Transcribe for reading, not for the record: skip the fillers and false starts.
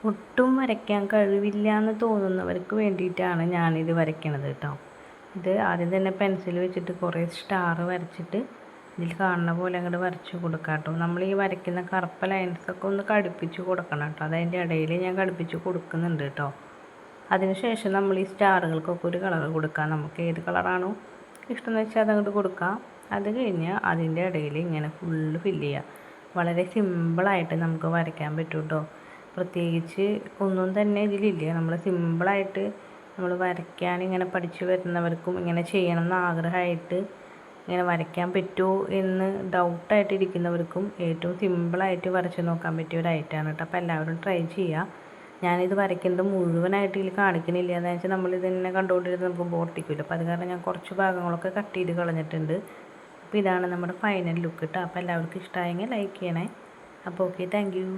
ഒട്ടും വരയ്ക്കാൻ കഴിവില്ല എന്ന് തോന്നുന്നവർക്ക് വേണ്ടിയിട്ടാണ് ഞാനിത് വരയ്ക്കണത് കേട്ടോ. ഇത് ആദ്യം തന്നെ പെൻസിൽ വെച്ചിട്ട് കുറേ സ്റ്റാർ വരച്ചിട്ട് ഇതിൽ കാണുന്ന പോലെ അങ്ങോട്ട് വരച്ച് കൊടുക്കാം കേട്ടോ. നമ്മൾ ഈ വരയ്ക്കുന്ന കറുപ്പ് ലൈൻസൊക്കെ ഒന്ന് കടുപ്പിച്ച് കൊടുക്കണം കേട്ടോ. അതതിൻ്റെ ഇടയിൽ ഞാൻ കടുപ്പിച്ച് കൊടുക്കുന്നുണ്ട് കേട്ടോ. അതിനുശേഷം നമ്മൾ ഈ സ്റ്റാറുകൾക്കൊക്കെ ഒരു കളർ കൊടുക്കാം. നമുക്ക് ഏത് കളറാണോ ഇഷ്ടം എന്ന് വെച്ചാൽ അതങ്ങോട്ട് കൊടുക്കാം. അത് കഴിഞ്ഞ് അതിൻ്റെ ഇടയിൽ ഇങ്ങനെ ഫുള്ള് ഫില്ല് ചെയ്യുക. വളരെ സിമ്പിളായിട്ട് നമുക്ക് വരയ്ക്കാൻ പറ്റും കേട്ടോ. പ്രത്യേകിച്ച് ഒന്നും തന്നെ ഇതിലില്ല. നമ്മൾ സിമ്പിളായിട്ട് നമ്മൾ വരയ്ക്കാൻ ഇങ്ങനെ പഠിച്ചു വരുന്നവർക്കും ഇങ്ങനെ ചെയ്യണം എന്ന് ആഗ്രഹമായിട്ട് ഇങ്ങനെ വരയ്ക്കാൻ പറ്റുമോ എന്ന് ഡൗട്ടായിട്ടിരിക്കുന്നവർക്കും ഏറ്റവും സിമ്പിളായിട്ട് വരച്ച് നോക്കാൻ പറ്റിയ ഒരു ഐറ്റമാണ് കേട്ടോ. അപ്പോൾ എല്ലാവരും ട്രൈ ചെയ്യുക. ഞാനിത് വരയ്ക്കുന്നത് മുഴുവനായിട്ട് ഇതിൽ കാണിക്കണില്ല. എന്ന് വെച്ചാൽ നമ്മളിത് തന്നെ കണ്ടുകൊണ്ടിരുന്ന് നമുക്ക് ബോട്ടിക്കില്ല. അപ്പോൾ അത് കാരണം ഞാൻ കുറച്ച് ഭാഗങ്ങളൊക്കെ കട്ട് ചെയ്ത് കളഞ്ഞിട്ടുണ്ട്. അപ്പോൾ ഇതാണ് നമ്മുടെ ഫൈനൽ ലുക്ക് കേട്ടോ. അപ്പോൾ എല്ലാവർക്കും ഇഷ്ടമായെങ്കിൽ ലൈക്ക് ചെയ്യണേ. അപ്പോൾ ഓക്കെ, താങ്ക് യു.